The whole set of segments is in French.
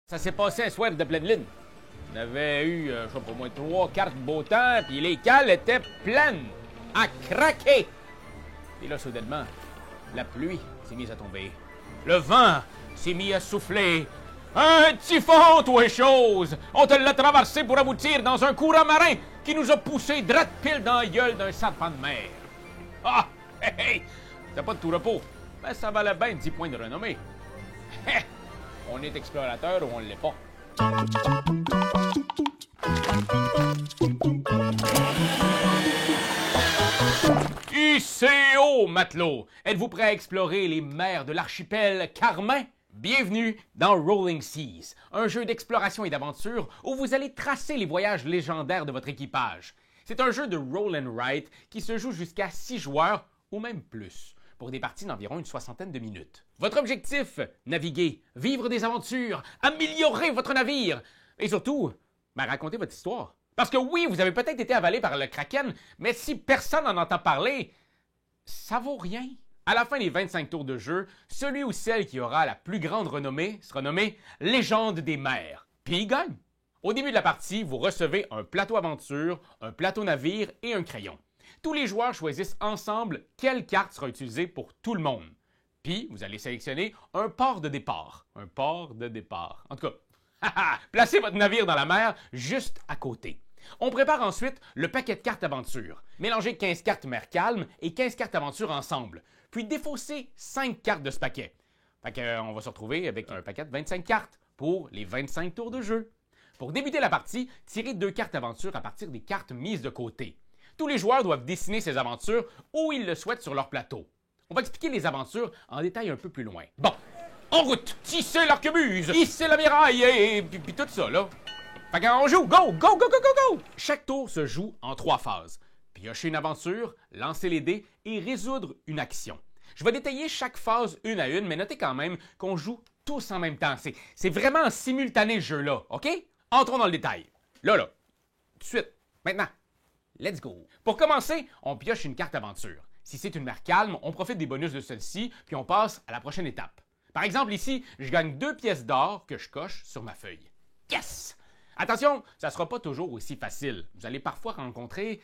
Ça s'est passé un soir de pleine lune. On avait eu, je sais pas moi, 3 cartes beau temps, puis les cales étaient pleines, à craquer. Et là, soudainement, la pluie s'est mise à tomber. Le vent s'est mis à souffler. Un typhon, toi, chose! On te l'a traversé pour aboutir dans un courant marin qui nous a poussé droit pile dans la gueule d'un serpent de mer. Ah! Hé, hé! C'était pas de tout repos, mais ça valait bien 10 points de renommée. Hé! On est explorateur ou on l'est pas. ICO, matelot! Êtes-vous prêt à explorer les mers de l'archipel Carmin? Bienvenue dans Rolling Seas, un jeu d'exploration et d'aventure où vous allez tracer les voyages légendaires de votre équipage. C'est un jeu de roll and write qui se joue jusqu'à 6 joueurs ou même plus, pour des parties d'environ une 60aine de minutes. Votre objectif, naviguer, vivre des aventures, améliorer votre navire et surtout, raconter votre histoire. Parce que oui, vous avez peut-être été avalé par le Kraken, mais si personne n'en entend parler, ça vaut rien. À la fin des 25 tours de jeu, celui ou celle qui aura la plus grande renommée sera nommé Légende des mers. Puis il gagne. Au début de la partie, vous recevez un plateau aventure, un plateau navire et un crayon. Tous les joueurs choisissent ensemble quelle carte sera utilisée pour tout le monde. Puis, vous allez sélectionner un port de départ. Un port de départ. En tout cas, placez votre navire dans la mer juste à côté. On prépare ensuite le paquet de cartes aventure. Mélangez 15 cartes mer calme et 15 cartes aventure ensemble. Puis défaussez 5 cartes de ce paquet. Fait qu'on va se retrouver avec un paquet de 25 cartes pour les 25 tours de jeu. Pour débuter la partie, tirez 2 cartes aventure à partir des cartes mises de côté. Tous les joueurs doivent dessiner ces aventures où ils le souhaitent sur leur plateau. On va expliquer les aventures en détail un peu plus loin. Bon, en route! Tissez l'arquebuse! Hissez la miraille! Et puis tout ça, là. Fait qu'on joue! Go! Go, go, go, go, go! Chaque tour se joue en 3 phases. Piocher une aventure, lancer les dés et résoudre une action. Je vais détailler chaque phase une à une, mais notez quand même qu'on joue tous en même temps. C'est vraiment en simultané ce jeu-là, OK? Entrons dans le détail. Là, tout de suite, maintenant. Let's go! Pour commencer, on pioche une carte aventure. Si c'est une mer calme, on profite des bonus de celle-ci, puis on passe à la prochaine étape. Par exemple, ici, je gagne 2 pièces d'or que je coche sur ma feuille. Yes! Attention, ça ne sera pas toujours aussi facile. Vous allez parfois rencontrer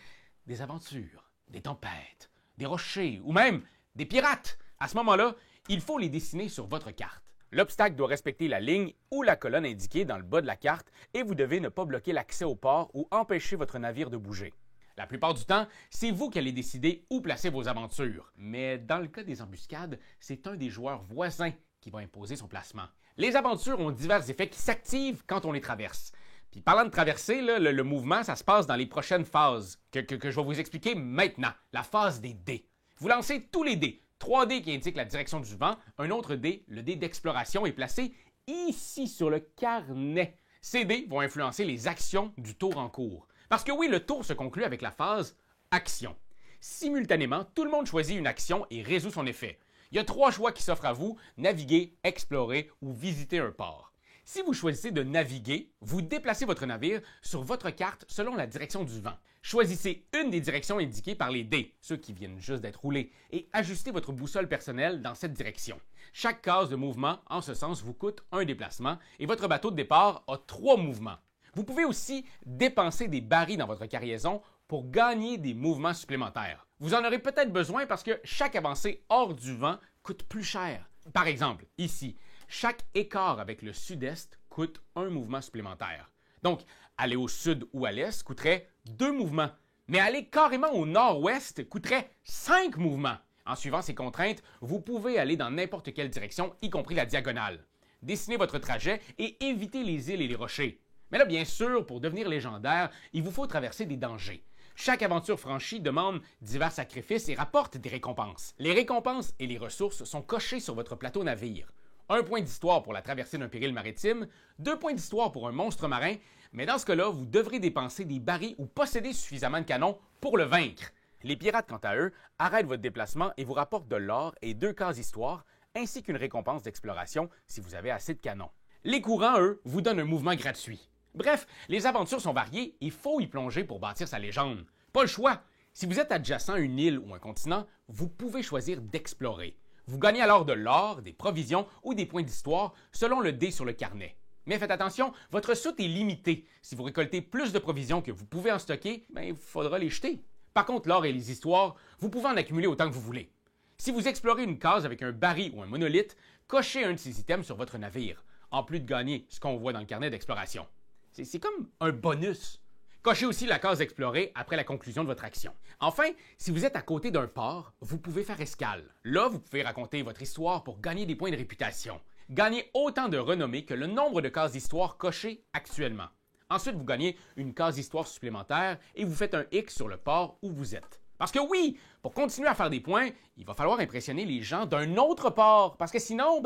des aventures, des tempêtes, des rochers ou même des pirates. À ce moment-là, il faut les dessiner sur votre carte. L'obstacle doit respecter la ligne ou la colonne indiquée dans le bas de la carte et vous devez ne pas bloquer l'accès au port ou empêcher votre navire de bouger. La plupart du temps, c'est vous qui allez décider où placer vos aventures. Mais dans le cas des embuscades, c'est un des joueurs voisins qui va imposer son placement. Les aventures ont divers effets qui s'activent quand on les traverse. Puis parlant de traverser, le mouvement, ça se passe dans les prochaines phases que je vais vous expliquer maintenant. La phase des dés. Vous lancez tous les dés. 3 dés qui indiquent la direction du vent. Un autre dé, le dé d'exploration, est placé ici sur le carnet. Ces dés vont influencer les actions du tour en cours. Parce que oui, le tour se conclut avec la phase action. Simultanément, tout le monde choisit une action et résout son effet. Il y a 3 choix qui s'offrent à vous, naviguer, explorer ou visiter un port. Si vous choisissez de naviguer, vous déplacez votre navire sur votre carte selon la direction du vent. Choisissez une des directions indiquées par les dés, ceux qui viennent juste d'être roulés, et ajustez votre boussole personnelle dans cette direction. Chaque case de mouvement, en ce sens, vous coûte un déplacement et votre bateau de départ a 3 mouvements. Vous pouvez aussi dépenser des barils dans votre cargaison pour gagner des mouvements supplémentaires. Vous en aurez peut-être besoin parce que chaque avancée hors du vent coûte plus cher. Par exemple, ici, chaque écart avec le sud-est coûte un mouvement supplémentaire. Donc, aller au sud ou à l'est coûterait 2 mouvements, mais aller carrément au nord-ouest coûterait 5 mouvements. En suivant ces contraintes, vous pouvez aller dans n'importe quelle direction, y compris la diagonale. Dessinez votre trajet et évitez les îles et les rochers. Mais là, bien sûr, pour devenir légendaire, il vous faut traverser des dangers. Chaque aventure franchie demande divers sacrifices et rapporte des récompenses. Les récompenses et les ressources sont cochées sur votre plateau navire. 1 point d'histoire pour la traversée d'un péril maritime, 2 points d'histoire pour un monstre marin, mais dans ce cas-là, vous devrez dépenser des barils ou posséder suffisamment de canons pour le vaincre. Les pirates, quant à eux, arrêtent votre déplacement et vous rapportent de l'or et 2 cases histoire, ainsi qu'une récompense d'exploration si vous avez assez de canons. Les courants, eux, vous donnent un mouvement gratuit. Bref, les aventures sont variées, il faut y plonger pour bâtir sa légende. Pas le choix! Si vous êtes adjacent à une île ou un continent, vous pouvez choisir d'explorer. Vous gagnez alors de l'or, des provisions ou des points d'histoire selon le dé sur le carnet. Mais faites attention, votre soute est limitée. Si vous récoltez plus de provisions que vous pouvez en stocker, il faudra les jeter. Par contre, l'or et les histoires, vous pouvez en accumuler autant que vous voulez. Si vous explorez une case avec un baril ou un monolithe, cochez un de ces items sur votre navire, en plus de gagner ce qu'on voit dans le carnet d'exploration. C'est comme un bonus. Cochez aussi la case explorée après la conclusion de votre action. Enfin, si vous êtes à côté d'un port, vous pouvez faire escale. Là, vous pouvez raconter votre histoire pour gagner des points de réputation. Gagnez autant de renommée que le nombre de cases d'histoire cochées actuellement. Ensuite, vous gagnez une case d'histoire supplémentaire et vous faites un X sur le port où vous êtes. Parce que oui, pour continuer à faire des points, il va falloir impressionner les gens d'un autre port, parce que sinon,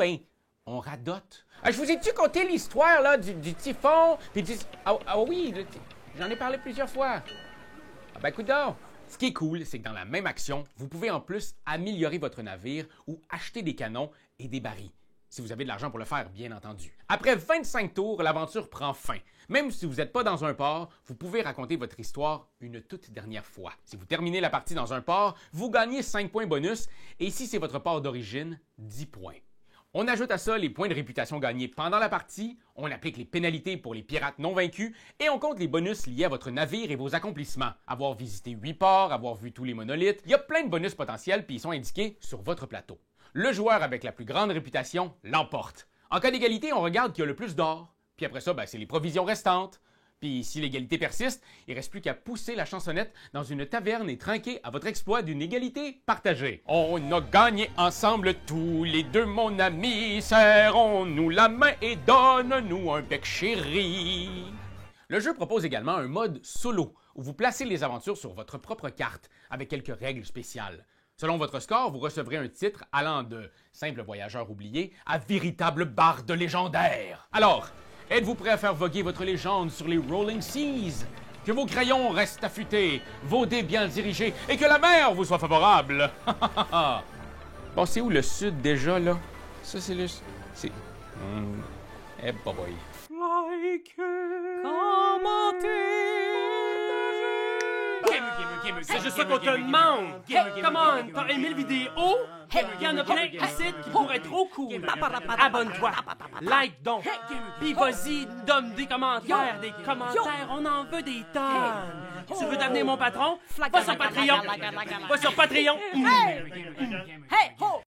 on radote. Je vous ai-tu conté l'histoire là du typhon? Puis Ah oui, j'en ai parlé plusieurs fois. Coudonc. Ce qui est cool, c'est que dans la même action, vous pouvez en plus améliorer votre navire ou acheter des canons et des barils. Si vous avez de l'argent pour le faire, bien entendu. Après 25 tours, l'aventure prend fin. Même si vous n'êtes pas dans un port, vous pouvez raconter votre histoire une toute dernière fois. Si vous terminez la partie dans un port, vous gagnez 5 points bonus et si c'est votre port d'origine, 10 points. On ajoute à ça les points de réputation gagnés pendant la partie, on applique les pénalités pour les pirates non vaincus et on compte les bonus liés à votre navire et vos accomplissements. Avoir visité 8 ports, avoir vu tous les monolithes, il y a plein de bonus potentiels puis ils sont indiqués sur votre plateau. Le joueur avec la plus grande réputation l'emporte. En cas d'égalité, on regarde qui a le plus d'or, puis après ça, c'est les provisions restantes. Puis si l'égalité persiste, il ne reste plus qu'à pousser la chansonnette dans une taverne et trinquer à votre exploit d'une égalité partagée. On a gagné ensemble tous les deux, mon ami, serrons-nous la main et donne-nous un bec chéri. Le jeu propose également un mode solo, où vous placez les aventures sur votre propre carte, avec quelques règles spéciales. Selon votre score, vous recevrez un titre allant de simple voyageur oublié à véritable barde légendaire. Alors, êtes-vous prêt à faire voguer votre légende sur les Rolling Seas? Que vos crayons restent affûtés, vos dés bien dirigés et que la mer vous soit favorable. Bon, c'est où le sud déjà, là? Ça, c'est le... C'est... Eh, boy. C'est juste ça qu'on te demande! Hey, come on! T'as aimé le vidéo? Il y en a plein ici qui pourraient être trop cool! Abonne-toi! Like donc! Puis vas-y, donne des commentaires! Des commentaires, on en veut des tonnes! Tu veux devenir mon patron? Va sur Patreon! Va sur Patreon! Hey! Hey! Ho!